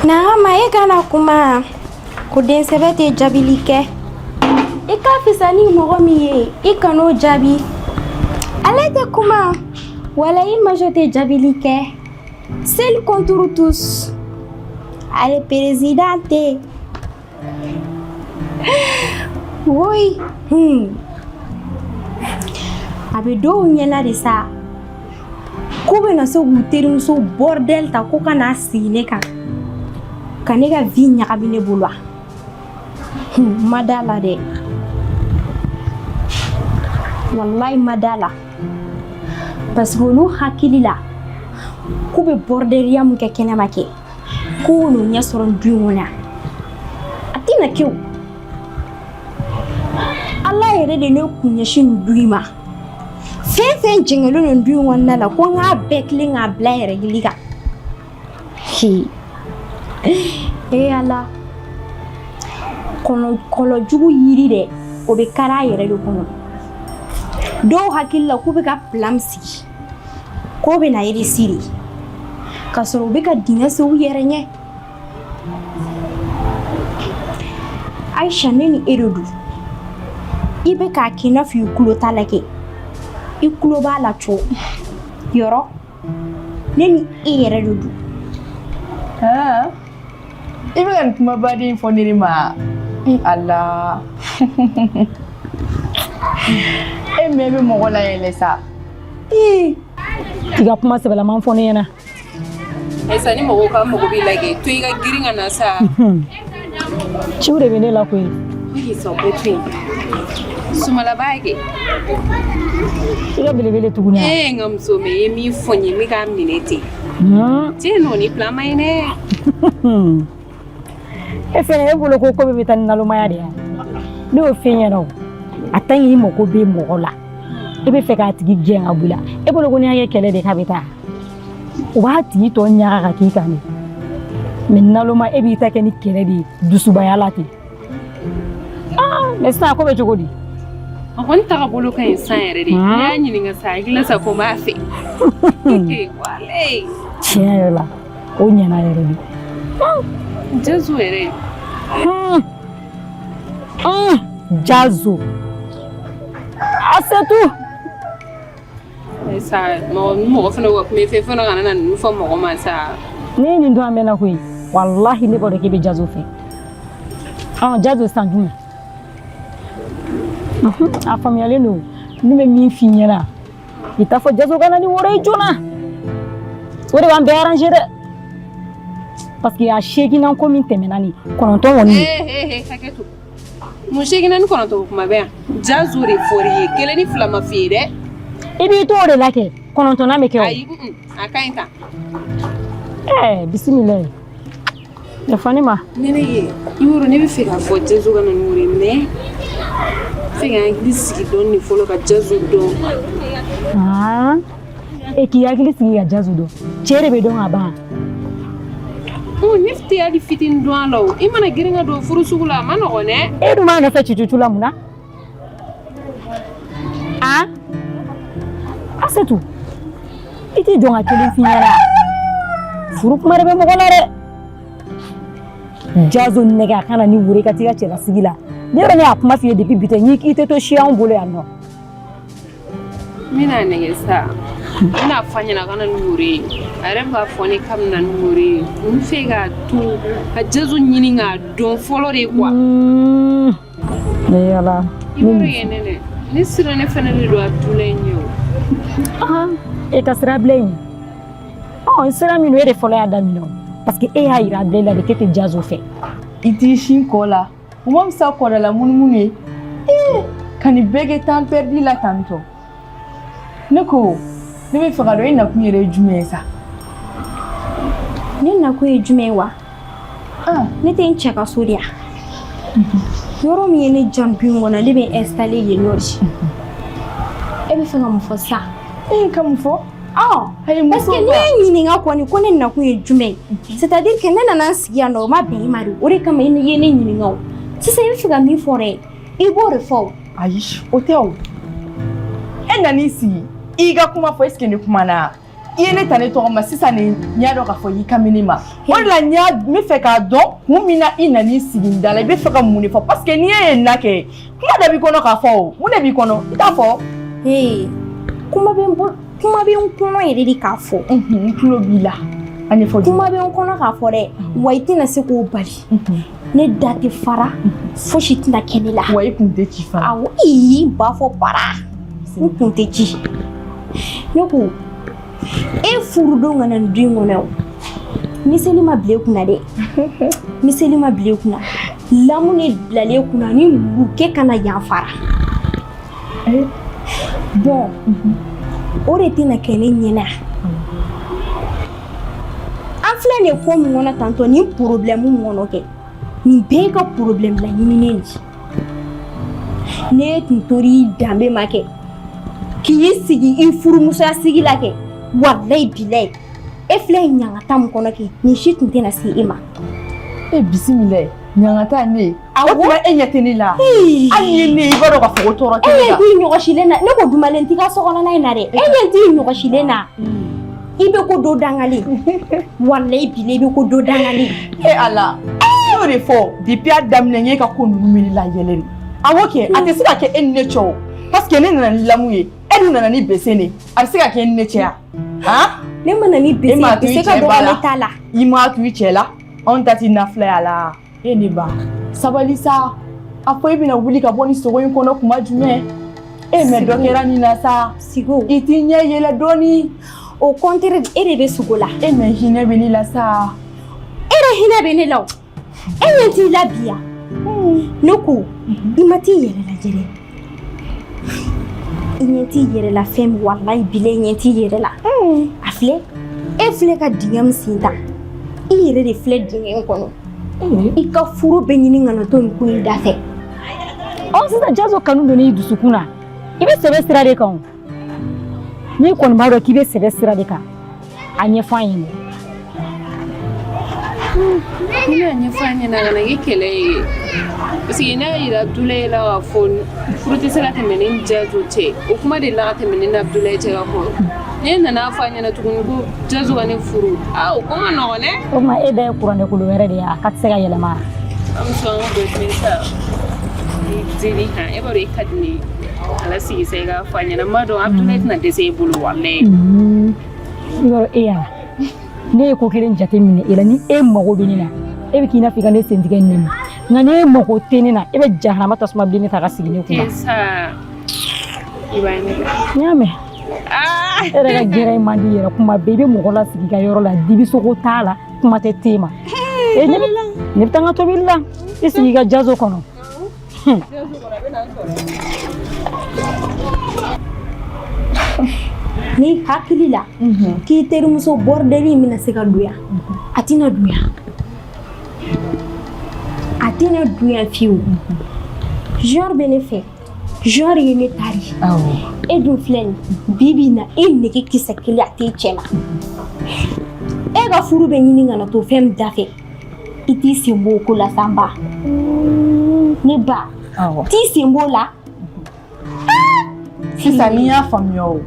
Na ma e kana kuma ko den sɛbɛ tɛ jabili kɛ I ka fisa ni mɔgɔ min ye I kan'o jabi ale tɛ kuma wala I majo tɛ jabili kɛ seul contre tous ale présidente oui a bɛ dɔw ɲɛna de sa ko bɛna se k'u terimuso bordel ta ko kana sigi ne kan ka ne ka vie ɲagabi ne bolo ma da la dɛ wallahi ma da la parce que olu hakili la k'u bɛ bordeliya mun kɛ kɛnɛma kɛ k'u n'u ɲɛ sɔrɔ du in kɔnɔ a tɛna kɛ o Ala yɛrɛ de ne kun ɲɛsin nin du in ma fɛn fɛn jɛngɛlen nin du in kɔnɔna la ko n k'a bɛɛ tilen k'a bila yɛrɛ gili kan Ala kɔlɔ jugu yiri dɛ o bɛ kari a yɛrɛ de kɔnɔ dɔw hakili la k'u bɛ ka plan sigi k'o bɛ na réussir ka sɔrɔ u bɛ ka dingɛ sen u yɛrɛ ɲɛ Aisha ne ni e de don I bɛ k'a kɛ I n'a fɔ I tulo t'a la kɛ I tulo b'a la cogo yɔrɔ ne ni e yɛrɛ de don I bɛ ka nin kuma baden fɔ ne ma Allah e mɛ bɛ mɔgɔ la yɛlɛ sa I ka kuma sɛbɛlaman fɔ ne ɲɛna Aisa ni mɔgɔw ka mɔgɔ b'i lajɛ to I ka girin ka na sa ciw de bɛ ne la koyi i sɔn ko to yen sumala b'a kɛ I ka belebele tuguni n ka muso mɛ I ye min fɔ n ye n bɛ k'a minɛ ten tiɲɛ n'o ni plan ma ɲi dɛ e fɛnɛ e bolo ko bɛ taa ni nalomaya de ya ne y'o fɛn ɲɛna o a tant que I mako bɛ mɔgɔ la I bɛ fɛ k'a tigi gɛn ka bɔ I la e bolo ko n'i y'a kɛ kɛlɛ de k'a bɛ taa o b'a tigi tɔ ɲaga ka k'i kan de mais naloma e b'i ta kɛ ni kɛlɛ de ye dusubaya la ten mais sisan ko bɛ cogo di a kɔni taga bolo ka ɲi san yɛrɛ de n'i y'a ɲininka sa hakili sa ko n b'a fɛ walayi tiɲɛ yɛrɛ la o ɲɛna yɛrɛ de Jazu yɛrɛ Jazu Asetu sa mɔgɔ fana ka kuma fɛ fana kana na ninnu fɔ mɔgɔ ma sa ne nin don an mɛnna koyi wallahi ne b'a dɔn k'i bɛ Jazu fɛ Jazu san jumɛn a faamuyalen don ne bɛ min f'i ɲɛna I t'a fɔ Jazu ka na ni woro ye joona o de b'an bɛɛ arranger dɛ parce que a seginan ko min tɛmɛna ni 9 kɔni hakɛ to mun seginan ni 9 kuma bɛ yan Jazu de fɔr'i ye 1 ni 2 ma f'i ye dɛ I b'i to o de la kɛ 9nan bɛ kɛ o ayi a ka ɲi tan bisimilayi yafa ne ma ne ye I woro ne bɛ fɛ k'a fɔ Jazu ka na ni woro ye mais fɛ ka hakili sigi dɔɔni fɔlɔ ka Jazu dɔn e k'i hakili sigi ka Jazu dɔn cɛ de bɛ dɔn ka ban ne tɛ hali fitinin dɔn a la o I mana girin ka don furu sugu la a ma nɔgɔn dɛ e dun b'a nɔfɛ cucucu la mun na Asetu I tɛ jɔn ka kelen f'i ɲɛna furu kuma de bɛ mɔgɔ la dɛ Jazu nɛgɛ a kana ni woro I ka t'i ka cɛlasigi la ne yɛrɛ ne y'a kuma f'i ye depuis bi tɛ I tɛ to si anw bolo yan nɔ n bɛna nɛgɛ sa n bɛna fɔ a ɲɛna ka na ni woro ye a yɛrɛ b'a fɔ ne ka na ni woro ye n fɛ k'a to ka Jazu ɲini k'a dɔn fɔlɔ de quoi ne yala I woro ye nɛnɛ ne sira ne fana de don a tula in ye o e ka sira bilen sira min e de fɔlɔ y'a daminɛ parce que e y'a yira a bɛɛ la de k'e tɛ Jazu fɛ I t'i sin kɔ la o ma fisa kɔrɔla munumunu ye ka nin bɛɛ kɛ temps perdu la tantɔ ne ko ne bɛ fɛ ka dɔn I nakun yɛrɛ ye jumɛn ye sa ne nakun ye jumɛn ye wa ne tɛ n cɛ ka so de yan yɔrɔ min ye ne jan du in kɔnɔ ne bɛ installer yen nɔ de e bɛ fɛ ka mun fɔ sa ka mun fɔ parce que ne ye ɲininka kɔni ko ne nakun ye jumɛn ye c'est-à-dire que ne nana n sigi yan nɔ o ma bɛn I ma de o de kama I ye ne ɲininka o sisan I bɛ fɛ ka min fɔ dɛ I b'o de fɔ o ayi o tɛ o e nan'i sigi I ka kuma fɔ est-ce que ne kumana i ne ta ne tɔgɔ ma sisan ne ɲa dɔn k'a fɔ i ka mini ma o de la n bɛ fɛ k'a dɔn mun min na i nan'i sigi n da la i bɛ fɛ ka mun de fɔ parce que n'i ye na kɛ kuma de b'i kɔnɔ k'a fɔ o mun de b'i kɔnɔ i t'a fɔ. kuma bɛ n kɔnɔ yɛrɛ de k'a fɔ. n tulo b'i la a ɲɛfɔ. kuma bɛ n kɔnɔ k'a fɔ dɛ wa i tɛna se k'o bali. ne da tɛ fara fosi tɛna kɛ ne la. wa i kun tɛ ci fara. awɔ b'a fɔ para n kun tɛ ci ne ko e furudon ka na nin du in kɔnɔ o miseli ma bila e kunna dɛ miseli ma bila e kunna lamu ne bilalen e kunna ni murukɛ kana yanfara bon o de tɛna kɛ ne ɲɛna an filɛ nin ko min kɔnɔ tantɔ ni problème min kɔnɔ kɛ nin bɛɛ ka problème la ɲininen ne tun tori danbe ma kɛ k'i sigi i furumusoya sigi la kɛ wallahi bilahi e filɛ ɲangata min kɔnɔ kɛ nin si tun tɛna se e ma. bisimila ɲangata ne o tuma e ɲɛ tɛ ne la hali ni ne i b'a dɔn k'a fɔ ko tɔɔrɔ tɛ ne la. e ɲɛ t'i ɲɔgɔn silen na ne ko dumalen t'i ka sokɔnɔna in na dɛ e ɲɛ t'i ɲɔgɔn silen na i bɛ ko do dangali wallahi bilahi i bɛ ko do dangali. Ala e y'o de fɔ depuis a daminɛ n ye ka ko ninnu miiri la yɛlɛ de awɔ kɛ a tɛ se ka kɛ e ni ne cɛ o parce que ne nana ni lamu ye e dun nana ni bese ne a bɛ se ka kɛ e ni ne cɛ ya ne ma na ni bese bese ka dɔgɔ ne t'a la. i m'a to i cɛ la anw ta t'i nafilɛ a la e ne ba sabali sa a fɔ e bɛna wuli ka bɔ ni sogo in kɔnɔ kuma jumɛn e mɛ dɔ kɛra nin na sa sigo i t'i ɲɛ yɛlɛ dɔɔni o contraire e de bɛ sogo la e mɛ hinɛ bɛ ne la sa e de hinɛ bɛ ne la o e ɲɛ t'i la bi ya ne ko i ma t'i yɛrɛ lajɛ dɛ i ɲɛ t'i yɛrɛ la fɛn min wallahi bilahi ɲɛ t'i yɛrɛ la a filɛ e filɛ ka dingɛ min sen ta i yɛrɛ de filɛ dingɛ in kɔnɔ i ka furu bɛ ɲini ka na to nin ko in da fɛ. sisan Jazo kanu donna i dusukun na i bɛ sɛbɛ sira de kan n'i kɔni b'a dɔn k'i bɛ sɛbɛ sira de kan a ɲɛfɔ an ye. Ina ɲɛfɔ an ɲɛna ka na kɛ kɛlɛ ye parce que n'a yira Abdulaye la k'a fɔ furu tɛ se ka tɛmɛ ni Jazo cɛ o kuma de la ka tɛmɛ ni Abdulaye cɛ ka kɔrɔ ne nana fɔ a ɲɛna tuguni ko Jazo ka ne furu o ko ma nɔgɔn dɛ. o tuma e da ye kuranɛkolo wɛrɛ de ye a ka tɛ se ka yɛlɛma. an bɛ sɔn ka bɔ tuguni sa zeni e b'a dɔn i ka di ne ye ala sigi sa i k'a fɔ a ɲɛna n b'a dɔn Abdulaye tɛna dɛsɛ i bolo walayi. i b'a dɔn e yɛrɛ ne ye ko kelen jate minɛ e la ni e mago bɛ ne na e bɛ k'i na f'i ka ne sentigɛ ne ma nka ni e mago tɛ ne na e bɛ jahanama tasuma bilen ne ta ka sigi ne kunna. sa i b'a ye ne la. n y'a mɛn e yɛrɛ ka gɛrɛ man di yɛrɛ kuma bɛɛ i bɛ mɔgɔ la sigi i ka yɔrɔ la dibisogo t'a la kuma tɛ te ma ne bɛ taa n ka tobili la i sigi i ka Jazo kɔnɔ. ni hakili la k'i terimuso bordeli mina se ka doya a tɛna doya a tɛna doya fiyewu genre bɛ ne fɛ genre ye ne tari e dun filɛ nin bibi na e nege kisɛ kelen a tɛ cɛ la e ka furu bɛ ɲini ka na to fɛn min da fɛ i t'i sen b'o ko la sa n ba ne ba t'i sen b'o la sisan n'i y'a faamuya o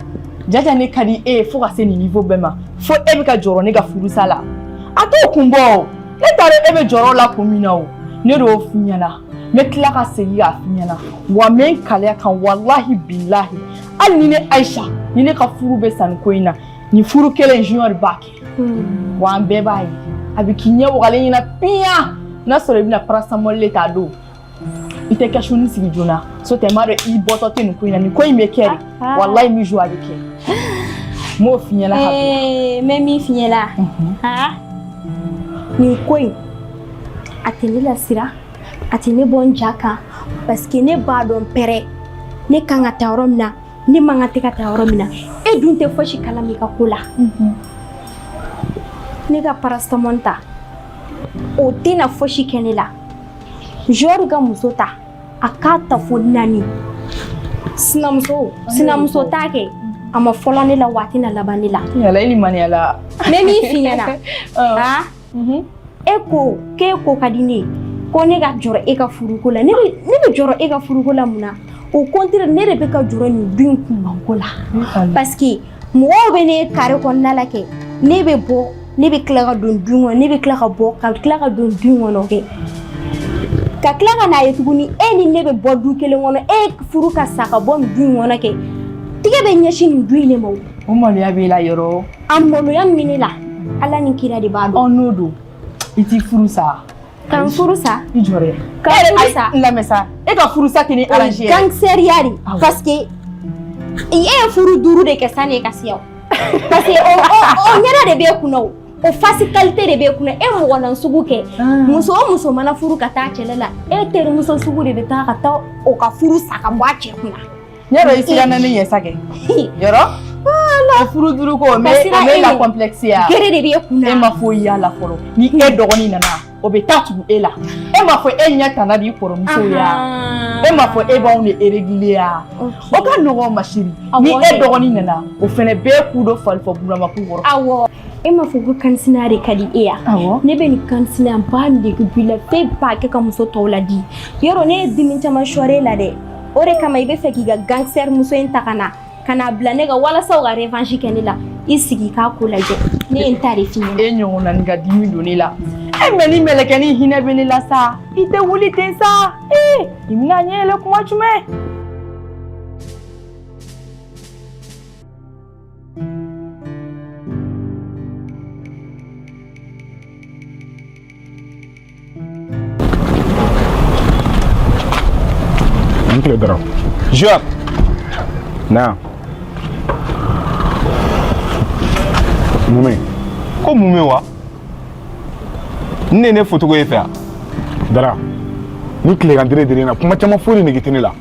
Jaja ne ka di e fo ka se nin niveau bɛɛ ma fo e bɛ ka jɔrɔ ne ka furusa la a t'o kun bɔ o ne t'a dɔn e bɛ jɔrɔ la kun min na o ne de y'o f'i ɲɛna n bɛ tila ka segin k'a f'i ɲɛna wa n bɛ n kaleya kan walahi bilahi hali ni ne Aisha ni ne ka furu bɛ sa nin ko in na nin furu kelen junior b'a kɛ wa an bɛɛ b'a ye a bɛ k'i ɲɛ wagalen ɲɛna piyan n'a sɔrɔ i bɛna paracetamol le t'a don i tɛ kɛsuni sigi joona so tɛ n b'a dɔn i bɔtɔ tɛ nin ko in na nin ko in bɛ kɛ de walahi mi joie a bɛ kɛ n m'o f'i ɲɛna n bɛ min f'i ɲɛna nin ko in a tɛ ne lasira a tɛ ne bɔ n ja kan parce que ne b'a dɔn pɛrɛ ne kan ka taa yɔrɔ min na ne man ka tɛ ka taa yɔrɔ min na e dun tɛ fosi kalama i ka ko la ne ka paracetamol ta o tɛna fosi kɛ ne la Jori ka muso ta a k'a ta fo 4 sinamuso t'a kɛ a ma fɔlɔ ne la waati na laban ne la yala i maniya la n bɛ min f'i ɲɛna e ko k'e ko ka di ne ye ko ne ka jɔrɔ e ka furuko la ne bɛ jɔrɔ e ka furuko la mun na au contraire ne de bɛ ka jɔrɔ nin du in kunbanko la parce que mɔgɔw bɛ ne kare kɔnɔna la kɛ ne bɛ bɔ ne bɛ tila ka don du kɔnɔ ne bɛ tila ka bɔ ka tila ka don du kɔnɔ kɛ ka tila ka n'a ye tuguni e ni ne bɛ bɔ du kelen kɔnɔ e furu ka sa ka bɔ du kɔnɔ kɛ tigɛ bɛ ɲɛsin nin du in de ma o maloya b'i la yɔrɔ a maloya min ne la Ala ni kira de b'a dɔn n'o don i t'i furu sa kan furu sa i jɔrɛ kan furu sa lamɛn sa e ka furu sa k'i ni arranger gangstériya de parce que e ye furu 5 de kɛ sanni e ka siya parce que o ɲɛna de b'e kunna o fasikalité de b'e kunna e mɔgɔ nan sugu kɛ muso o muso mana furu ka taa cɛla la e terimuso sugu de bɛ taa ka taa o ka furu sa ka bɔ a cɛ kunna yɔrɔ i siranna ne ɲɛ sa kɛ yɔrɔ o furu 5 ko mais la complexe ya gere de b'e kunna e ma foyi y'a la fɔlɔ ni e dɔgɔnin nana o bɛ taa tugu e la e ma fɔ e ɲɛ tana b'i kɔrɔmuso ya e ma fɔ e b'anw de réguler ya o ka nɔgɔn ma chérie ni e dɔgɔnin nana o fɛnɛ bɛɛ ku dɔ fali fɔ Burama ku kɔrɔ awɔ e ma fɔ ko kansinaya de ka di e ya ne bɛ nin kansinaya ba nege b'i la f'e b'a kɛ ka muso tɔw la di yɔrɔ ne ye dimi caman sɔrɔ e la dɛ o de kama i bɛ fɛ k'i ka gangster muso in ta ka na bila ne ka walasa o ka revanche kɛ ne la i sigi k'a ko lajɛ ne ye n ta de f'i ɲɛna e ɲɔgɔnna nin ka dimi don ne la e mɛ ni mɛlɛkɛnin hinɛ bɛ ne la sa i tɛ wuli ten sa i bɛna ɲɛ yɛlɛ kuma jumɛn Uncle Dara. Joab. Na. Mume. Ko mume wa? Ne photo ko e fɛ Dara. Ni kile kan dire na kuma caman fori ne gitini la.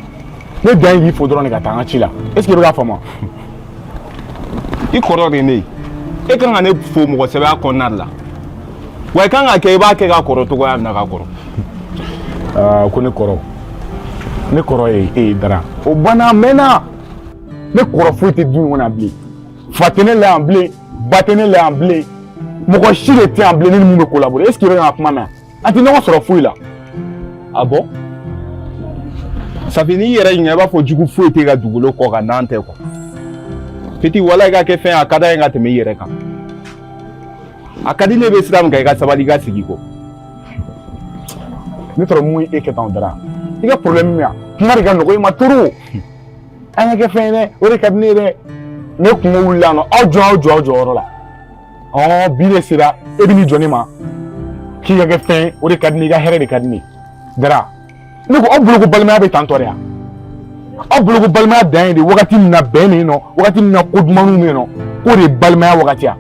Ne dan yi fo dɔrɔn ne ka taa an ka ci la. Est-ce que i bɛ k'a faamu? I kɔrɔ de ne. E kan ka ne fo mɔgɔ sɛbɛya kɔnɔna la. Wa i kan ka kɛ i b'a kɛ ka kɔrɔ togoya min na ka kɔrɔ. Ko ne kɔrɔ. Ne kɔrɔ ye Dara. O banna mɛnna. Ne kɔrɔ foyi tɛ du in kɔnɔ bilen. Fa tɛ ne la yan bilen, ba tɛ ne la yan bilen. Mɔgɔ si de tɛ yan bilen ni mun bɛ collaborer. Est-ce que i bɛ ka kuma mɛn? An tɛ ɲɔgɔn sɔrɔ foyi la. Ah bon? Ça fait n'i yɛrɛ ɲininka i b'a fɔ jugu foyi tɛ ka dugukolo kɔ kan n'an tɛ quoi. Petit wala i ka kɛ fɛn a ka d'a ye ka tɛmɛ i yɛrɛ kan. A ka di ne bɛ sira min kan i ka sabali i ka sigi kɔ. Ne tɔrɔ mun ye e kɛ tan Dara. I ka problème min ya kuma de ka nɔgɔ i ma trop. An ka kɛ fɛn ye dɛ o de ka di ne ye dɛ. Ne kungo wulila nɔ aw jɔ jɔyɔrɔ la. Bi de sera e bɛ n'i jɔ ne ma k'i ka kɛ fɛn o de ka di ne i ka hɛrɛ de ka di ne. Dara ne ko aw bolo ko balimaya bɛ tan tɔ de ya. Aw bolo ko balimaya dan ye de wagati min na bɛn bɛ yen nɔ wagati min na ko dumanw bɛ yen nɔ k'o de ye balimaya wagati ya.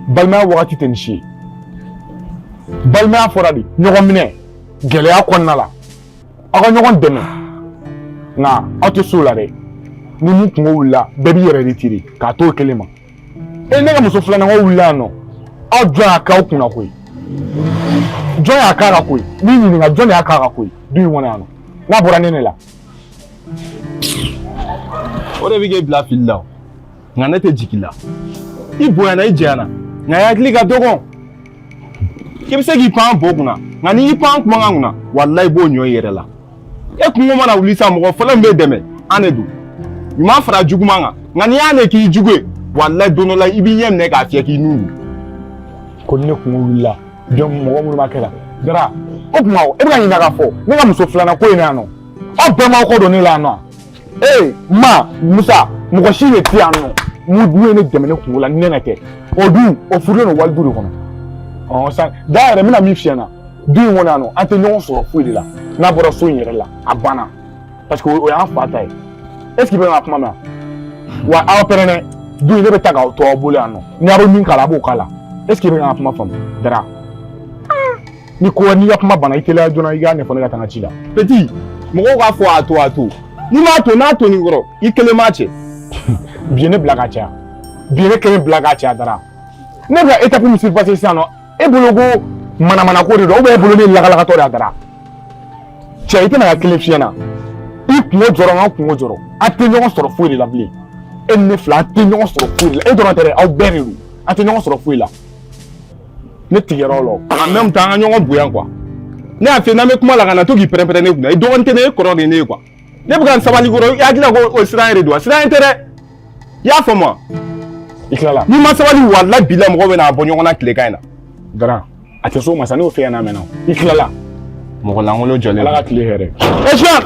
Balimaya wagati tɛ nin si ye. Balimaya fɔra de ɲɔgɔn minɛ gɛlɛya kɔnɔna la. Aw ka ɲɔgɔn dɛmɛ nka aw tɛ s'o la dɛ ni mun kungo wulila bɛɛ b'i yɛrɛ retire k'a to kelen ma e ne ka muso filanan ko wulila yan nɔ aw jɔn y'a k'aw kunna koyi jɔn y'a k'a ka koyi n'i ɲininka jɔn de y'a k'a ka koyi du in kɔnɔ yan nɔ n'a bɔra ne la o de bɛ k'e bila fili la nka ne tɛ jigin la i bonyana i jɛyana nka i hakili ka dɔgɔ i bɛ se k'i pan bɔ kunna nka n'i y'i pan kumakan kunna walayi i b'o ɲɔ i yɛrɛ la e kungo mana wuli sa mɔgɔ fɔlɔ min b'e dɛmɛ an de don ɲuman fara juguman kan nka n'i y'a ne k'i jugu ye walayi don dɔ la i b'i ɲɛ minɛ k'a fiyɛ k'i nun ko ni ne kungo wulila jɔn mɔgɔ minnu b'a kɛ la Dara o tuma e bɛ ka ɲininka k'a fɔ ne ka muso filanan ko in na yan nɔ aw bɛɛ m'aw kɔ don ne la yan nɔ ma Musa mɔgɔ si de tɛ yan nɔ mun ye ne dɛmɛ ne kungo la ni ne na kɛ o dun o furulen don wali du de kɔnɔ sa da yɛrɛ n bɛna min fiyɛ na du in kɔnɔ yan nɔ an tɛ ɲɔgɔn sɔrɔ foyi de la n'a bɔra so in yɛrɛ la a banna parce que o y'an fa ta ye est-ce que i bɛ ka kuma mɛn wa aw pɛrɛnɛ du in ne bɛ taa k'aw to aw bolo yan nɔ ni aw bɛ min k'a la a b'o k'a la est-ce que i bɛ ka kuma faamu Dara ni ko n'i ka kuma banna i teliya joona i k'a ɲɛfɔ ne ka taa n ka ci la. Petit mɔgɔw k'a fɔ a to n'i m'a to n'a to nin kɔrɔ i kelen m'a cɛ bi ye ne bila ka caya bi ye ne kelen bila ka caya Dara ne bɛ ka étape min surpasser sisan nɔ e bolo ko manamana ko de don ou bien e bolo ne lagalakatɔ de y'a Dara cɛ i tɛna ka kelen fiyɛ na i kungo jɔrɔ n ka kungo jɔrɔ an tɛ ɲɔgɔn sɔrɔ foyi de la bilen e ni ne fila an tɛ ɲɔgɔn sɔrɔ foyi de la e dɔrɔn tɛ dɛ aw bɛɛ de don an tɛ ɲɔgɔn sɔrɔ foyi la ne tigɛra o la en même temps an ka ɲɔgɔn bonya quoi ne y'a f'i ye n'an bɛ kuma la ka na to k'i pɛrɛn-pɛrɛn ne kunna i dɔgɔnin tɛ ne e kɔrɔ de ne ye quoi ne bɛ ka n sabali kɔrɔ i hakili la ko o siran yɛrɛ don wa siran tɛ dɛ I y'a fɔ ma I tilala n'i ma sabali walahi bilahi mɔgɔ bɛna bɔ ɲɔgɔn na tilekan in na Grand a tɛ s'o ma sa ne y'o f'i ɲɛna mɛnna I tilala mɔgɔ lankolon jɔlen Ala ka tile hɛrɛ Esuan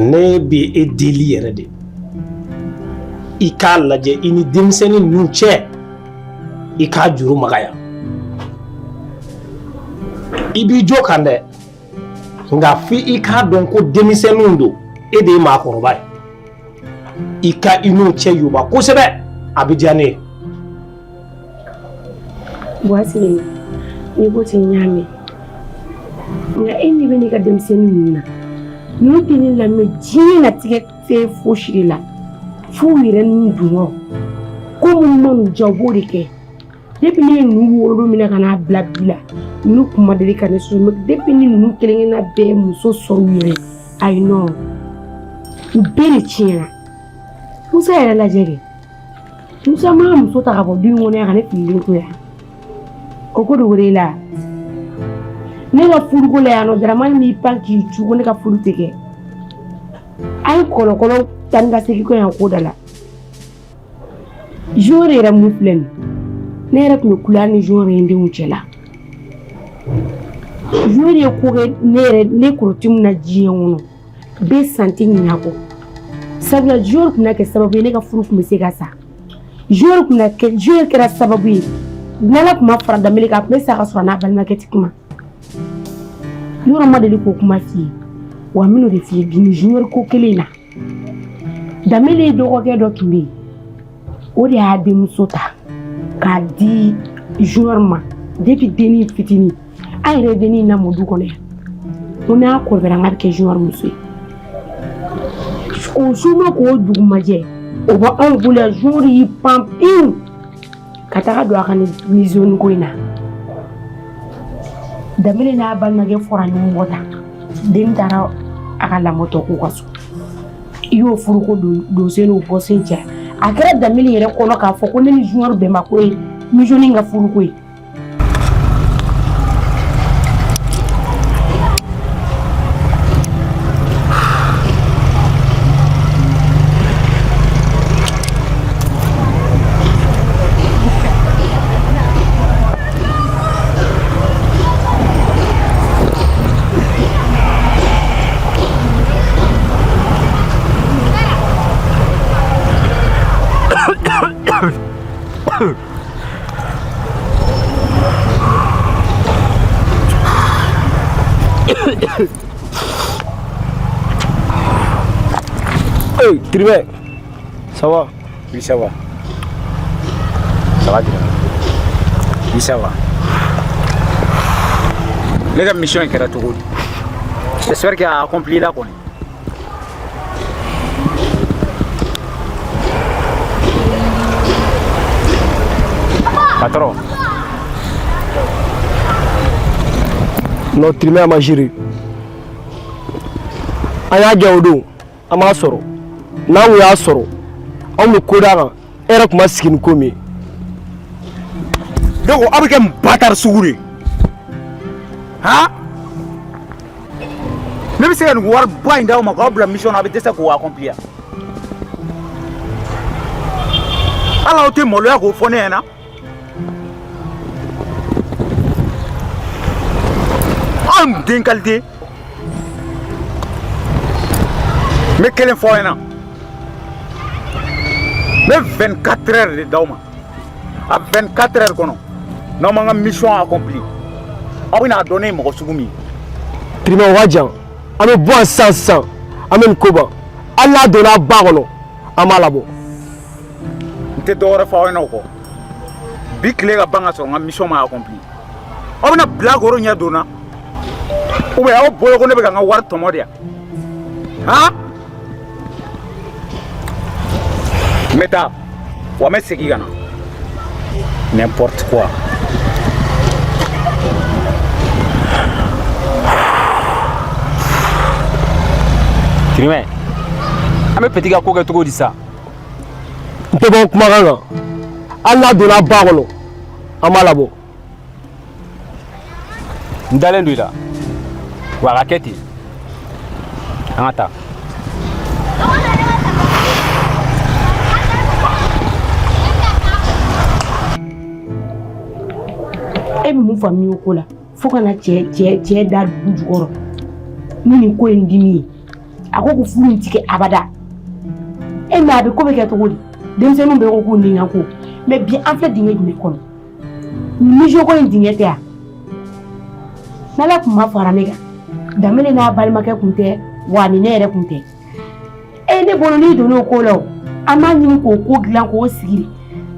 ne bi e deli yɛrɛ de I k'a lajɛ I ni denmisɛnnin ninnu cɛ I k'a juru magaya I b'i jo kan dɛ nka f'i I k'a dɔn ko denmisɛnninw don e de ye maakɔrɔba ye I ka I n'u cɛ yuba kosɛbɛ a bɛ diya ne ye Boasile ni ko tin ɲaamɛ nka e ɲɛ bɛ ne ka denmisɛnnin ninnu na n'u tɛ ne lamɛn diɲɛ latigɛ fɛn fosi de la f'u yɛrɛ n'u dun ko minnu ma n'u diya u b'o de kɛ depuis ne ye ninnu wolo minɛ ka n'a bila bi la ninnu kun ma deli ka ne sɔrɔ mais depuis ni ninnu kelen-kelenna bɛɛ ye muso sɔrɔ u yɛrɛ ayi non u bɛɛ de tiɲɛna Musa yɛrɛ lajɛ dɛ Musa ma muso ta ka bɔ du in kɔnɔ yan ka ne fililen to yan o ko dogo de la ne ka furuko la yan nɔ Daramani m'i pan k'i cu ko ne ka furu tɛ kɛ a ye kɔlɔkɔlɔ ta ni ka segin kɔ yan ko da la Jɔn yɛrɛ mun filɛ nin ne yɛrɛ tun bɛ kule hali ni Jɔn ye n denw cɛ la Jɔn ye ko kɛ ne kɔrɔtɛ min na diɲɛ kɔnɔ bɛɛ santi ɲinɛ kɔ sabula Jɔn tun na kɛ sababu ye ne ka furu tun bɛ se ka sa Jɔn kɛra sababu ye n'Ala tun ma fara Danbele kan a tun bɛ sa ka sɔrɔ a n'a balimakɛ tɛ kuma yɔrɔ ma deli k'o kuma f'i ye wa n bɛn'o de f'i ye bi ni Junior ko kelen in na Danbele ye dɔgɔkɛ dɔ tun bɛ yen o de y'a denmuso ta k'a di Junior ma depuis dennin fitinin an yɛrɛ dennin lamɔ du kɔnɔ yan ko n'a kɔrɔbayara n k'a bɛ kɛ Junior muso ye o su ma k'o dugumajɛ o bɛ anw bolo yan Junior y'i pan pewu ka taga don a ka ni zone ko in na Danbele n'a balimakɛ fɔra ɲɔgɔn kɔ tan den taara a ka lamɔ tɔ k'u ka so I y'o furuko dossier n'o bɔsen cɛ a kɛra Danbele yɛrɛ kɔnɔ k'a fɔ ko ne ni Junior bɛnba ko ye musonin ka furuko ye Hey, Tribé, ça va? Oui, ça va. Ça va, Tribé? Oui, ça va. La mission est carrément tout. J'espère qu'il a accompli la connaît. Patron. Notre Tribé a magiré. Aya Diaodo, a ma soro. N'a y'a sɔrɔ anw bɛ ko d'a kan e yɛrɛ tun ma sigi ni ko min ye donc aw bɛ kɛ mun bâtard sugu de ye han ne bɛ se ka nin wari ba in d'aw ma k'aw bila mission na a bɛ dɛsɛ k'o accomplir hali aw tɛ maloya k'o fɔ ne ɲɛna anw den qualité n bɛ kelen fɔ aw ɲɛna ne 24 heures de d'aw ma a 24 heures kɔnɔ n'aw ma n ka mission accompli aw bɛna a dɔn ne ye mɔgɔ sugu min ye. Tribé o ka jan an bɛ bɔ yan sisan an bɛ nin ko ban hali n'a donna ba kɔnɔ an b'a labɔ. n tɛ dɔwɛrɛ fɔ aw ɲɛna o kɔ bi tile ka ban ka sɔrɔ n ka mission ma accompli aw bɛna bilakoro ɲɛ donna ou bien aw bolo ko ne bɛ ka n ka wari tɔmɔ de yan han. n bɛ taa wa n bɛ segin ka na n'importe quoi. Tribé an bɛ petit ka ko kɛ cogo di sa N tɛ bɔ kumakan kan. Hali n'a donna ba kɔnɔ an b'a labɔ. N dalen don i la wa a ka kɛ ten an ka taa. E bɛ mun faamuya o ko la fo ka na cɛ da dugu jukɔrɔ ni nin ko in dimi ye a ko furu in tigɛ abada e mɛ a bɛ ko bɛ kɛ cogo di denmisɛnninw bɛ ko k'u ni ŋa ko mɛ bi an filɛ dingɛ jumɛn kɔnɔ misiko in dingɛ tɛ yan n'ala tun ma fara ne kan Danbele n'a balimakɛ kun tɛ wa ni ne yɛrɛ kun tɛ e ne bolo n'i donn'o ko la an b'a ɲini k'o ko dilan k'o sigi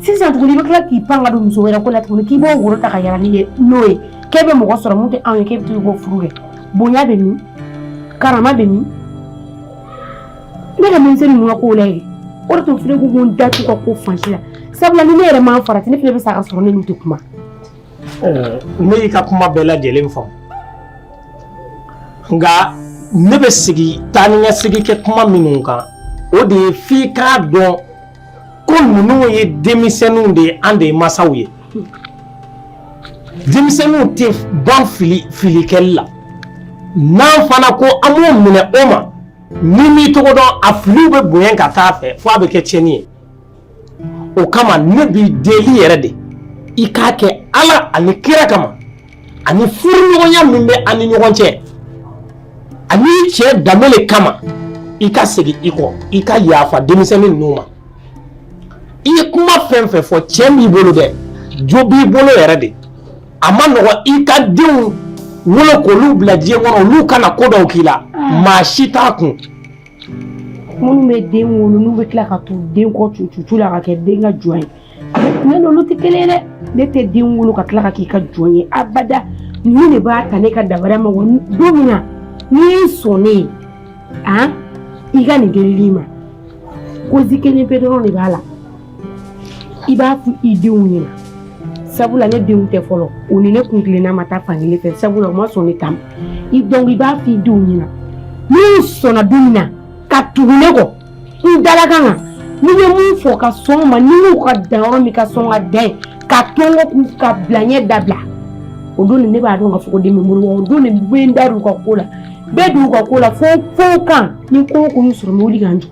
sisan tuguni i bɛ tila k'i pan ka don muso wɛrɛ ko la tuguni k'i b'o woro ta ka yala ni ye n'o ye k'e bɛ mɔgɔ sɔrɔ mun tɛ anw ye k'e bɛ to k'o furu kɛ bonya bɛ min karama bɛ min ne ka denmisɛnnin ninnu ka kow la yɛrɛ o de tun filɛ k'u n da t'u ka ko fansi la sabula ni ne yɛrɛ m'an farati ne fana bɛ sa ka sɔrɔ ne n'u tɛ kuma. Ne y'i ka kuma bɛɛ lajɛlen faamu nka ne bɛ sigi taa ni ka segin kɛ kuma minnu kan o de ye f'i k'a dɔn ko ninnu ye denmisɛnninw de ye an de ye masaw ye denmisɛnninw tɛ ban filikɛli la n'an fana ko an b'o minɛ o ma ni m'i tɔgɔ dɔn a filiw bɛ bonya ka taa fɛ fo a bɛ kɛ tiɲɛni ye o kama ne b'i deli yɛrɛ de i k'a kɛ Ala ani kira kama ani furuɲɔgɔnya min bɛ an ni ɲɔgɔn cɛ ani cɛ Danbele kama i ka segin i kɔ i ka yafa denmisɛnnin ninnu ma i ye kuma fɛn fɛn fɔ cɛ b'i bolo dɛ jo b'i bolo yɛrɛ de a ma nɔgɔn i ka denw wolo k'olu bila diɲɛ kɔnɔ olu kana ko dɔw k'i la maa si t'a kun minnu bɛ den wolo n'u bɛ tila ka t'u den kɔ cucu la ka kɛ den ka jɔn ye ne n'olu tɛ kelen ye dɛ ne tɛ den wolo ka tila ka k'i ka jɔn ye abada ninnu de b'a ta ne ka dabara ma wa don min na n'i y'i sɔn ne ye i ka nin delili ma kozi kelen pe dɔrɔn de b'a la i b'a fɔ i denw ɲɛna sabula ne denw tɛ fɔlɔ o ni ne kun tilenna ma taa fankelen fɛ sabula o ma sɔn ne ta ma donc i b'a fɔ i denw ɲɛna n'i sɔnna don min na ka tugu ne kɔ n dalakan kan n'i bɛ mun fɔ ka sɔn ma n'i y'u ka dan yɔrɔ min ka sɔn ka dan ka tɔn ka bila ɲɛ dabila o don ne b'a dɔn ka fɔ ko den bɛ n bolo wa o don ne bɛ n da don u ka ko la bɛɛ don u ka ko la fo kan ni ko ko min sɔrɔ n bɛ wuli ka n jɔ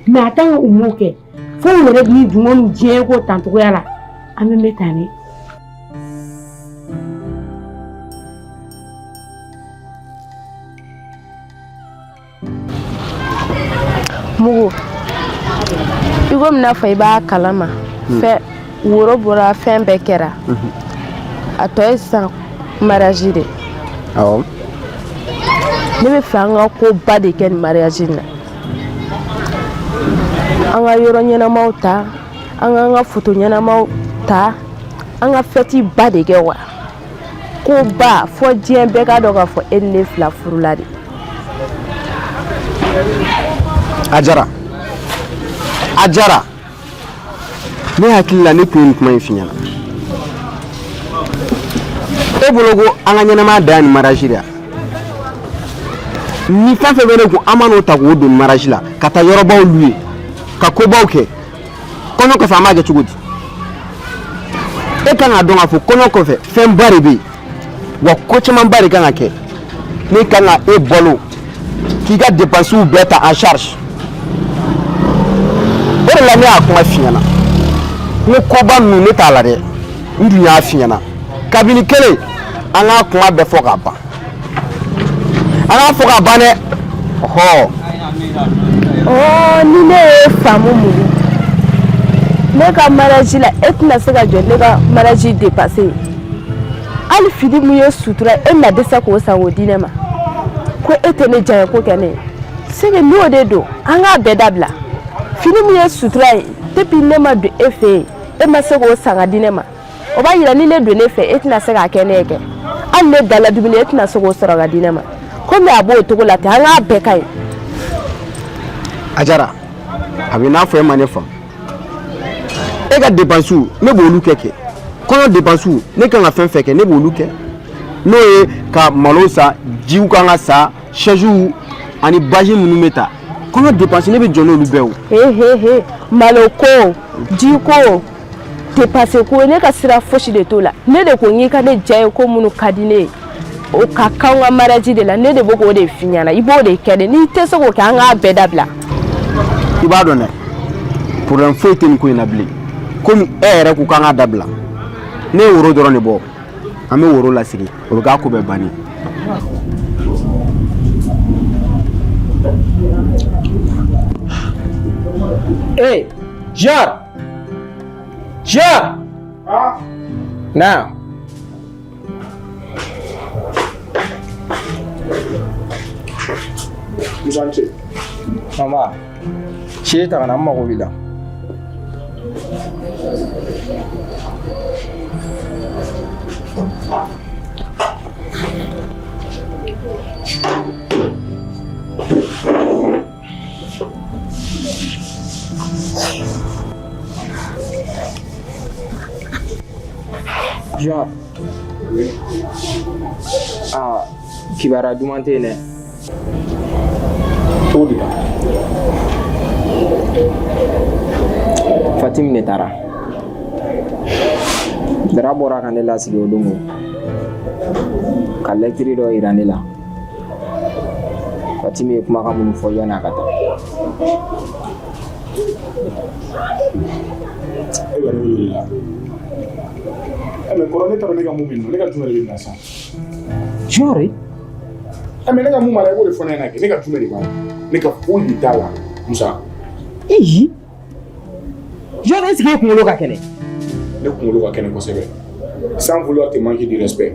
mais a tant que u m'o kɛ fo u yɛrɛ b'i dun ni diɲɛ ko tancogoya la an bɛ mɛn tan ne. Mugu i ko mina fɔ i b'a kalama fɛ woro bɔra fɛn bɛɛ kɛra a tɔ ye sisan mariage de awɔ ne bɛ fɛ an ka ko ba de kɛ nin mariage in na an ka yɔrɔ ɲɛnamaw ta an ka photo ɲɛnamaw ta an ka fête ba de kɛ wa ko ba fɔ diɲɛ bɛɛ ka dɔn k'a fɔ e ni ne fila furula de. Ajara ne hakili la ne tun ye nin kuma in f'i ɲɛna e bolo ko an ka ɲɛnamaya dan ye nin mariage de ye ni fɛn fɛn bɛ ne kun an ma n'o ta k'o don mariage la ka taa yɔrɔbaw louer ka kobaw kɛ kɔɲɔ kɔfɛ an b'a kɛ cogo di e kan k'a dɔn k'a fɔ kɔɲɔ kɔfɛ fɛn ba de bɛ yen wa ko caman ba de kan ka kɛ ne kan ka e balo k'i ka dépenses bɛɛ ta en charge o de la ne y'a kuma f'i ɲɛna n ko koba ninnu ne t'a la dɛ n dun y'a f'i ɲɛna kabini kelen an k'a kuma bɛɛ fɔ k'a ban an k'a fɔ k'a ban dɛ ni ne ye faamu mugu ne ka mariage la e tɛna se ka jɔ ne ka mariage dépasser hali fini mun ye sutura e na dɛsɛ k'o san k'o di ne ma ko e tɛ ne janya ko kɛ ne ye c'est que n'o de don an k'a bɛɛ dabila fini mun ye sutura ye depuis ne ma don e fɛ yen e ma se k'o san ka di ne ma o b'a yira ni ne don ne fɛ e tɛna se k'a kɛ ne ye kɛ hali ne dala dumuni e tɛna se k'o sɔrɔ ka di ne ma komi a b'o cogo la ten an k'a bɛɛ ka ɲi. Ajara a bɛ n'a fɔ e ma ne faamu e ka dépenses ne b'olu kɛ kɔɲɔ dépenses ne kan ka fɛn fɛn kɛ ne b'olu kɛ n'o ye ka malo san jiw kan ka san chaise ani baji minnu bɛ ta kɔɲɔ dépenses ne bɛ jɔ n'olu bɛɛ o. malo ko Jiko te passé ko ne ka sira fosi de to la ne de ko ngi ka ne jaye ko munu kadine o ka kan maraji de la ne de boko de finyana ibo de kede ni te so ko ka nga bedabla ibado ne pour un fête ni ko inabli comme ere ku kan dabla ne woro doro ne bo ame woro la sigi o ga ko be bani Hey, Jar! Ah? Now. Musanche. Mama, she ta kana mako bila. Jar. Kibara dumante ne. Todi. Fatim ne tara. Dara bora kan la sigi odumo. Kalekiri do iranila. Fatim e kuma ka mun fo yana kata. Mais corona ta ne ka mumino ne ka tumere bi nasa Jori mais ne ka mumara ko le fona na ke ne ka tumere ba ne ka foli dala Musa Iji Jori est-ce que kulo ka kene ne kulo ka kene ko sebe sans vouloir te manquer de respect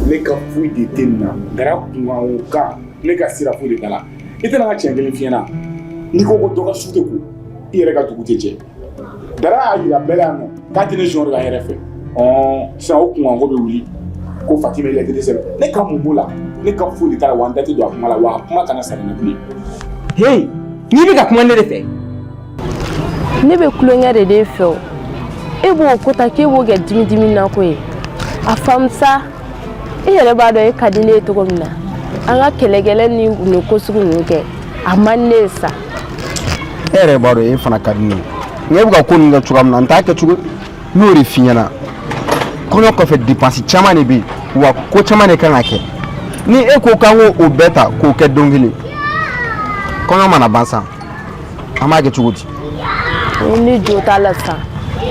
ne ka fui de tenna dara kuma o ka ne ka sira fui de dala ite na ka chengele fiena ni ko ko doka sute ko ire ka tugu teje dara ayi la bela no ka tene genre ga refe sa o kuma ngo be wuli ko Fatima ile de sebe ne ka mumula ne ka fui de dala wanda te do akuma la wa kuma kana sare na bli hey ni be ka kuma ne refe ne be kulongere de fe ebo ko ta ke wo ge dimi na ko e afamsa e yele ba do e kadine to ko mina anga kelegele ni no ko sugu ni ke amanesa ere ba do e fana kadine ne buga ko ni ga tugam na ntake tugu nori finyana kono ko fe dépense chama ne bi wa ko chama ne kan ake ni e ko kanwo o beta ko ke dongili kono mana bansa amage tuguti ni jota la sa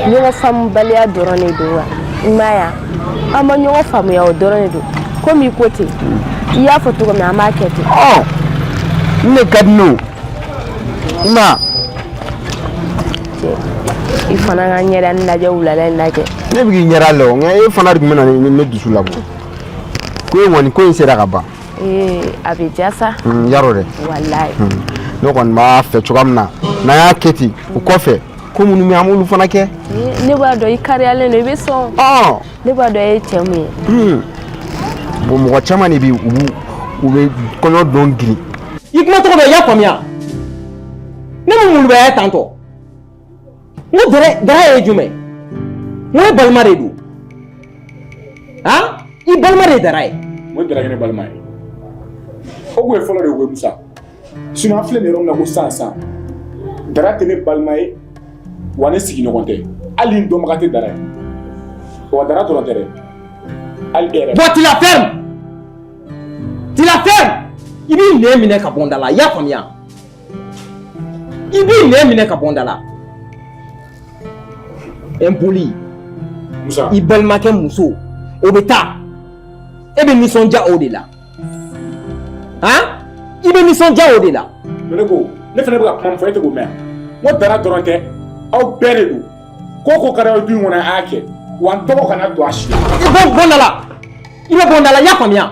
ni wa fam balia dorone do wa maya ama ni wa fam ya dorone do ko mi kote ya foto ko mi amakete ne kadno ma ifana nga nyera ndaje ulala ndaje ne bi nyera lo nga e fana dum na ne dusu labo ko woni ko insera ka ba abijasa yaro de wallahi no kon ma fe chugamna na ya keti u kofe ko munu mi amulu fana ke ne ba do ikari ale no be so ne ba do e chemi bo mo chama ni bi u be kono dongiri ikuma to be ya kwamia ne mo mulu be tanto mo dere e jume mo balmare du I balmare dere mo dere ne balmare o go e folo de go Musa sino afle ne rom na go sansa dara tene balmare wane sigi no konte ali ndo makate dara o dara to tere al ere toi tu la ferme ibi ne mine ka bondala ya famia ibi ne mine ka bondala impoli Musa I balmake muso obeta ebe nisonja odela ibe nisonja odela Menego ne fene ba kam fayte go men mo dara doronte aw beredu koko kara du ngona ake wan to kana do ashi ibe bondala ya famia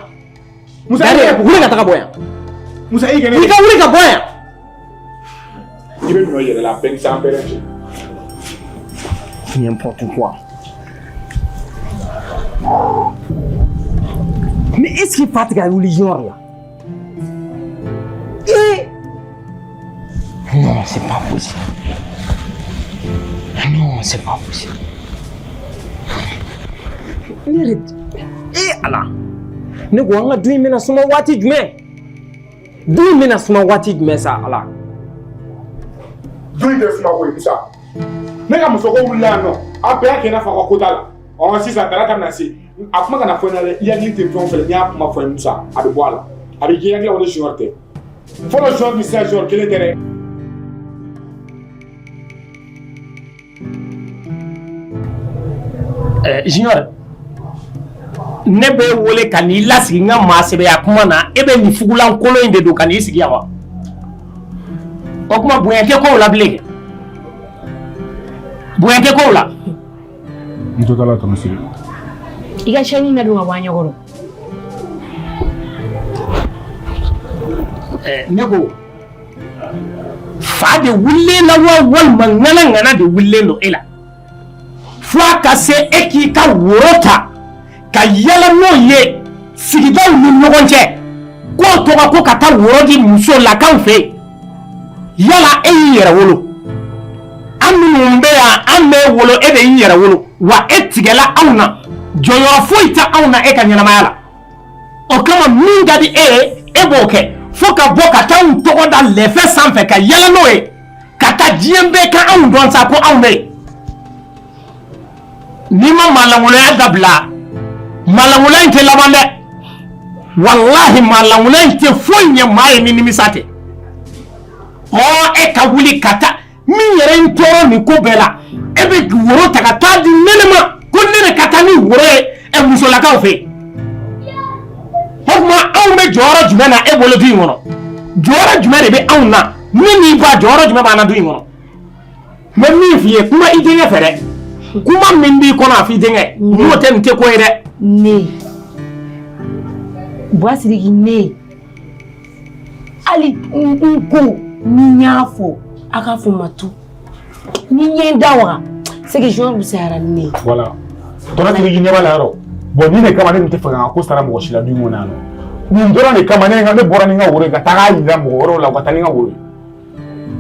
Musa dare hule ka taka boya Musa ike ne ika hule ka boya ibe no yele la ben sans pérenge n'importe quoi. Mais est-ce qu'il pratique la religion là? Non, c'est pas possible. Non, c'est pas possible. Allah. Ne go anga dui mena suma wati jume. Dui mena suma wati jume sa Allah. Dui de suma ko Musa ne ka muso ko wulila yan nɔ a bɛɛ y'a kɛ i n'a fɔ a ka kota la sisan dara ka na se a kuma kana fɔ n na dɛ i hakili tɛ fɛn o fɛn n'i y'a kuma fɔ n ye Musa a bɛ bɔ a la a bɛ k'i hakili la o de junior tɛ fɔlɔ junior bi se ka junior kelen tɛ dɛ. Junior ne bɛ wele ka n'i lasigi n ka maasɛbɛya kuma na e bɛ nin fugulankolon in de don ka n'i sigi yan wa o kuma bonya tɛ kow la bilen bonya tɛ kow la. n to tala tɔnɔ sigi. I ka chaîne na dun ka bɔ an ɲɛkɔrɔ. Ne ko fa de wulilen na walima ŋana de wulilen don e la fo a ka se e k'i ka woro ta ka yala n'o ye sigidaw ni ɲɔgɔn cɛ k'o tɔgɔ ko ka taa woro di muso lakaw fɛ yen yala e y'i yɛrɛ wolo an minnu bɛ yan an bɛ wolo e de y'i yɛrɛ wolo wa e tigɛla anw na jɔyɔrɔ foyi tɛ anw na e ka ɲɛnamaya la o kama min ka di e ye e b'o kɛ fo ka bɔ ka taa anw tɔgɔ da lɛfɛ sanfɛ ka yala n'o ye ka taa diɲɛ bɛɛ ka anw dɔn sa ko anw bɛ yen n'i ma maalankolonya dabila maalankolonya in tɛ laban dɛ walahi maalankolonya in tɛ foyi ɲɛ maa ye ni nimisa tɛ e ka wuli ka taa min yɛrɛ in tɔɔrɔ nin ko bɛɛ la e bɛ woro ta ka taa di ne ma ko ne de ka taa ni woro ye musolakaw fɛ yen o tuma anw bɛ jɔyɔrɔ jumɛn na e bolo du in kɔnɔ jɔyɔrɔ jumɛn de bɛ anw na ne n'i ba jɔyɔrɔ jumɛn b'an na du in kɔnɔ n bɛ min f'i ye kuma i denkɛ fɛ dɛ kuma min b'i kɔnɔ a f'i denkɛ n'o tɛ nin tɛ ko ye dɛ. Ne Boisiriki ne hali n ko ni y'a fɔ a ka fɔ ma tu ni ɲɛ da waga c'est que jɔn fisayara ni ne. Voilà tɔnɔ Siriki ɲɛ b'a la yɔrɔ bon nin de kama ne tun tɛ fɛ ka ko sara mɔgɔ si la du in kɔnɔ yan nɔ nin dɔrɔn de kama ne bɔra ni n ka woro ye ka taa k'a yira mɔgɔ wɛrɛw la u ka taa ni n ka woro ye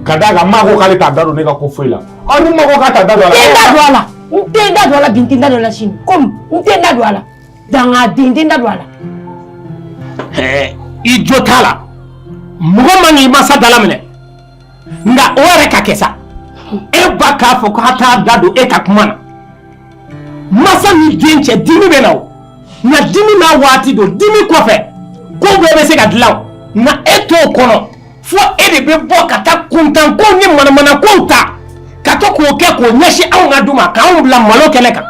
ka d'a kan n m'a ko k'ale t'a da don ne ka ko foyi la ni n ma ko k'a t'a da don a la. n tɛ da don a la n tɛ da don a la bi n tɛ da don a la sini komi n tɛ da don a la dangaden n tɛ da don a la. I jo t'a la mɔgɔ man k'i masa dala minɛ nka o yɛrɛ ka kɛ sa e ba k'a fɔ k'a t'a da don e ka kuma na masa ni den cɛ dimi bɛ na o nka dimi n'a waati don dimi kɔfɛ ko bɛɛ bɛ se ka dilan o nka e t'o kɔnɔ fo e de bɛ bɔ ka taa kuntankow ni manamanakow ta ka to k'o kɛ k'o ɲɛsin anw ka du ma k'anw bila malo kɛnɛ kan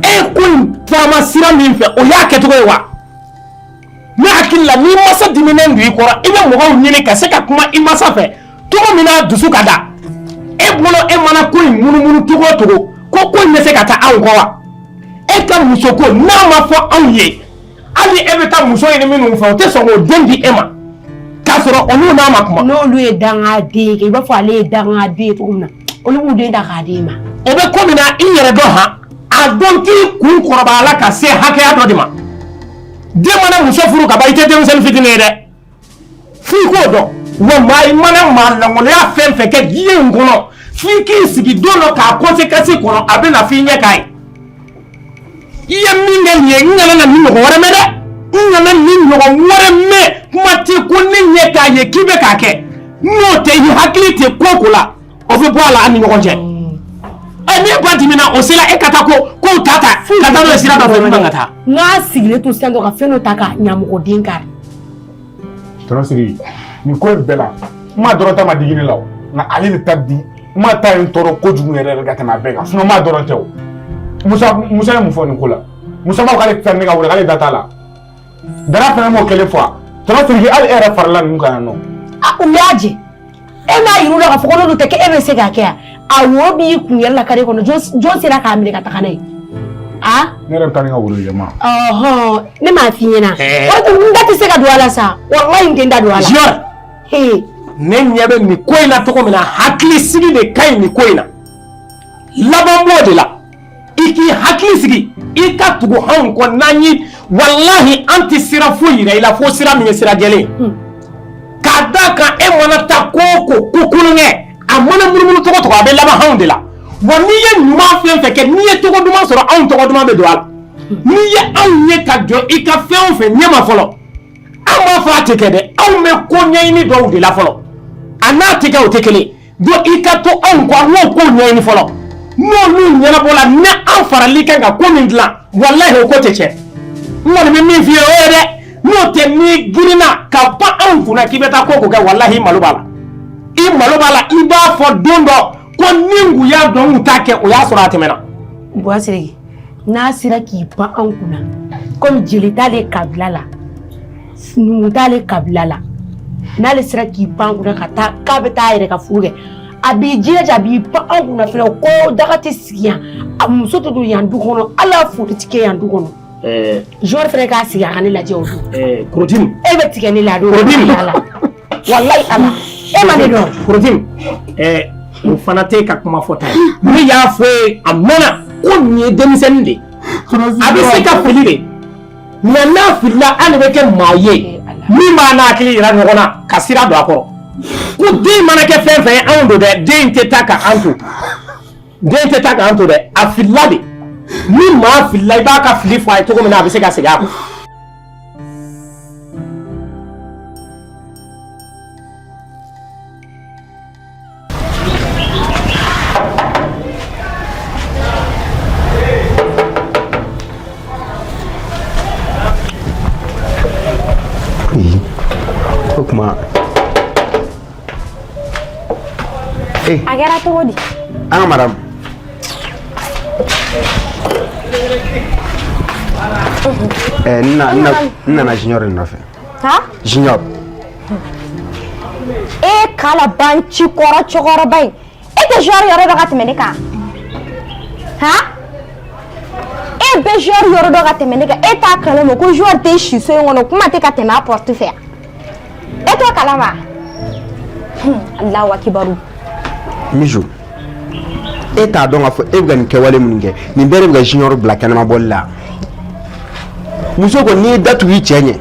e ko in taama sira min fɛ o y'a kɛcogo ye wa ne hakili la n'i masa diminen don i kɔrɔ i bɛ mɔgɔw ɲini ka se ka kuma i masa fɛ cogo min n'a dusu ka da e bolo e mana ko in munumunu cogo o cogo ko in bɛ se ka taa anw kɔ wa e ka muso ko n'a ma fɔ anw ye hali e bɛ taa muso ɲini minnu fɛ o tɛ sɔn k'o den di e ma k'a sɔrɔ olu n'a ma kuma. n'olu ye dangaden kɛ i b'a fɔ ale ye dangaden ye cogo min na olu b'u den ta k'a d'e ma. o bɛ ko min na i yɛrɛ dɔn han a dɔn k'i kun kɔrɔbayala ka se hakɛya dɔ de ma den mana muso furu ka ban i tɛ denmisɛnnin fitinin ye dɛ f'i k'o dɔn wa maa i mana maa langoloya fɛn fɛn kɛ diɲɛ in kɔnɔ f'i k'i sigi don dɔ k'a conséquence kɔnɔ a bɛ na f'i ɲɛ k'a ye i ye min kɛ nin ye n kana na ni ɲɔgɔn wɛrɛ mɛn dɛ n kana ni ɲɔgɔn wɛrɛ mɛn kuma tɛ ko ne ɲɛ k'a ye k'i bɛ k'a kɛ n'o tɛ i hakili tɛ ko ko la o bɛ bɔ a la an ni ɲɔgɔn cɛ ne ba dimina o sera e ka taa ko ta ka taa n'o ye sira dɔ fɛ min ka taa. n k'a sigilen to sisan dɔ ka fɛn dɔ ta ka ɲamɔgɔden kari. tɔnɔ Siriki nin ko in bɛɛ la n m'a dɔrɔn ta ma digi ne la o nka ale de ta di n m'a ta ye n tɔɔrɔ kojugu yɛrɛ ka tɛmɛ a bɛɛ kan sinon n m'a dɔrɔn tɛ o Musa ye mun fɔ nin ko la Musa b'a fɔ k'ale tɛ taa ne ka wele k'ale da t'a la Dara fana m'o kelen fɔ tɔnɔ Siriki hali e yɛrɛ farala ninnu kan yan nɔ. u y'a jɛ e m'a yir'u la k'a fɔ ko n'olu tɛ kɛ e bɛ se k'a kɛ yan a woro b'i kun yɛrɛ la kare kɔnɔ jɔn sera k'a minɛ ka taga n'a ye. ne yɛrɛ bɛ taa ni n ka woro ye ma. ne m'a f'i ɲɛna n da tɛ se ka don a la sa walahi n tɛ n da don a la. Jiyɔrɔ ne ɲɛ bɛ nin ko in na cogo min na hakili sigi de ka ɲi nin ko in na laban b'o de la i k'i hakili sigi i ka tugu anw kɔ n'an ye walahi an tɛ sira foyi yira i la fo sira min ye sira jɛlen k'a d'a kan e mana taa ko o ko kolonkɛ a mana munumunu cogo cogo a bɛ laban anw de la wa n'i ye ɲuman fɛn fɛn kɛ n'i ye tɔgɔ duman sɔrɔ anw tɔgɔ duman bɛ don a la n'i ye anw ye ka jɔ i ka fɛn o fɛn ɲɛma fɔlɔ an b'a fɔ a tɛ kɛ dɛ anw bɛ ko ɲɛɲini dɔw de la fɔlɔ a n'a tɛ kɛ o tɛ kelen donc i ka to anw ko an ko ɲɛɲini fɔlɔ n'olu ɲɛnabɔ la ni an farali kan ka ko min dilan walahi o ko tɛ tiɲɛ n kɔni bɛ min f'i ye o ye dɛ n'o tɛ n'i girinna ka ban anw kunna k'i bɛ taa ko kɛ walahi i malo b'a la i b'a fɔ don dɔ ko ni n y'a dɔn n t'a kɛ o y'a sɔrɔ a tɛmɛna. Boisiri n'a sera k'i ban anw kunna comme jeli t'ale kabila la numu t'ale kabila la n'ale sera k'i ban kunna ka taa k'a bɛ taa a yɛrɛ ka furu kɛ a b'i jilaja a b'i ban anw kunna fɛnɛ ko daga tɛ sigi yan a muso tɛ don yan du kɔnɔ ala furu tɛ kɛ yan du kɔnɔ. Joueur fɛnɛ k'a sigi a ka ne lajɛ o don. Korotim e bɛ tigɛ ne la don ala walayi ala e ma ne dɔn. Korotim o fana tɛ ka kuma fɔta ye ne y'a fɔ ye a mɛnna ko nin ye denmisɛnnin de a bɛ se ka fili de mais n'a filila an de bɛ kɛ maa ye min b'a n'a hakili yira ɲɔgɔn na ka sira don a kɔrɔ ko den mana kɛ fɛn fɛn ye anw don dɛ den tɛ taa ka an to dɛ a filila de ni maa filila i b'a ka fili fɔ a ye cogo min na a bɛ se ka segin a kɔ. O kuma a kɛra cogo di? An ka madame n nana junior de nɔfɛ. Junior e kala banci kɔrɔ cɛkɔrɔba in e tɛ joueur yɔrɔ dɔ ka tɛmɛ ne kan e bɛ joueur yɔrɔ dɔ ka tɛmɛ ne kan e t'a kalama ko joueur tɛ si so in kɔnɔ kuma tɛ ka tɛmɛ a porte fɛ e t'o kalama Allahu akibaru. Mijou e t'a dɔn k'a fɔ e bɛ ka nin kɛwale minnu kɛ nin bɛɛ de bɛ ka junior bila kɛnɛma bɔli la muso ko n'i ye datugu i cɛ ɲɛ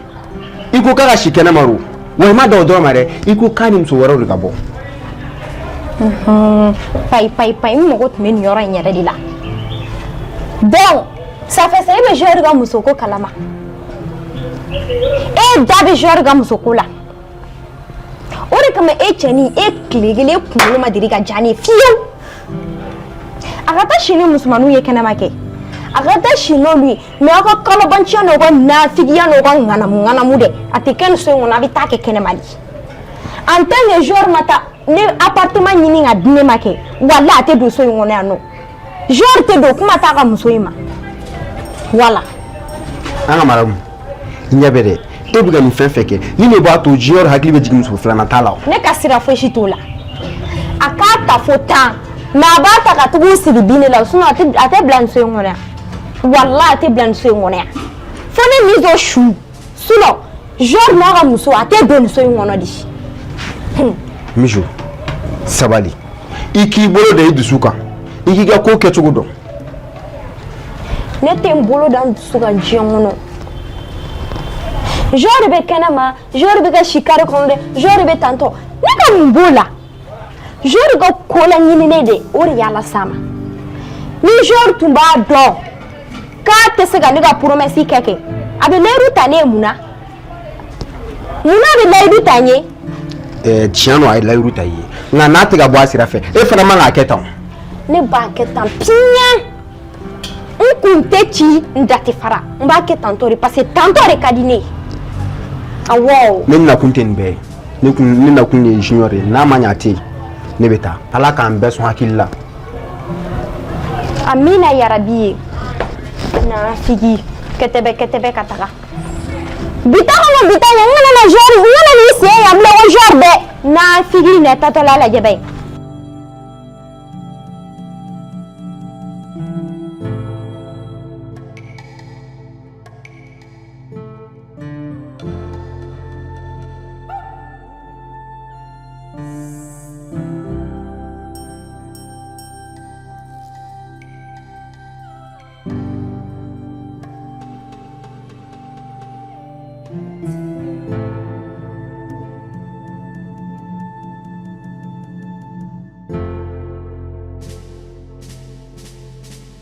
i ko k'a ka si kɛnɛma o wa i ma da o dɔrɔn ma dɛ i ko k'a ni muso wɛrɛw de ka bɔ. Payi n mago tun bɛ nin yɔrɔ in yɛrɛ de la donc ça fait ça e bɛ joueur ka muso ko kalama e da bɛ joueur ka muso ko la o de kama e cɛnin e tile kelen e kunkolo ma deli ka diya ne ye fiyewu a ka taa si ni musomaninw ye kɛnɛma kɛ a ka taa si n'olu ye mais aw ka kalobanciya n'aw ka nafigiya n'aw ka ŋanamu dɛ a tɛ kɛ nin so in kɔnɔ a bɛ taa kɛ kɛnɛma de en tant que joueur ma taa ne appartement ɲini ka di ne ma kɛ walahi a tɛ don so in kɔnɔ yan nɔ joueur tɛ don kuma t'a ka muso in ma wala. An ka madame ɲɛ bɛ dɛ e bɛ ka nin fɛn fɛn kɛ ni ne b'a to junior hakili bɛ jigin muso filanan ta la. Ne ka sira fosi t'o la a k'a ta fo 10 mais a b'a ta ka tugu sigi bin ne la sinon a tɛ bila nin so in kɔnɔ yan walahi a tɛ bila nin so in kɔnɔ yan fo ne mise au chou sinon joueur n'a ka muso a tɛ don nin so in kɔnɔ de. Mijou sabali i k'i bolo da i dusu kan i k'i ka ko kɛcogo dɔn. Ne tɛ n bolo da n dusu kan diɲɛ kɔnɔ joueur bɛ kɛnɛma joueur bɛ ka si carré kɔnɔ dɛ joueur bɛ tantɔ ne ka mun b'o la joueur ka ko laɲininen de o de y'a las'a ma ni joueur tun b'a dɔn k'a tɛ se ka ne ka promesse kɛ a bɛ layidu ta ne ye mun na bɛ layidu ta n ye. Tiɲɛ don a ye layidu ta i ye nka n'a tɛ ka bɔ a sira fɛ e fana man k'a kɛ tan. Ne b'a kɛ tan piɲɛ n kun tɛ ci n da tɛ fara n b'a kɛ tantɔ de parce que tantɔ de ka di ne ye awɔ. Ne nakun tɛ nin bɛɛ ye ne nakun ye junior ye n'a ma ɲɛ a tɛ yen ne bɛ taa ala k'an bɛɛ sɔn hakili la. Amina yarabi ye na figi kɛtɛbɛ ka taga bita n kana ni sen yan n bɛ ko joueur bɛɛ na figi na tatɔ la lajɛ bɛ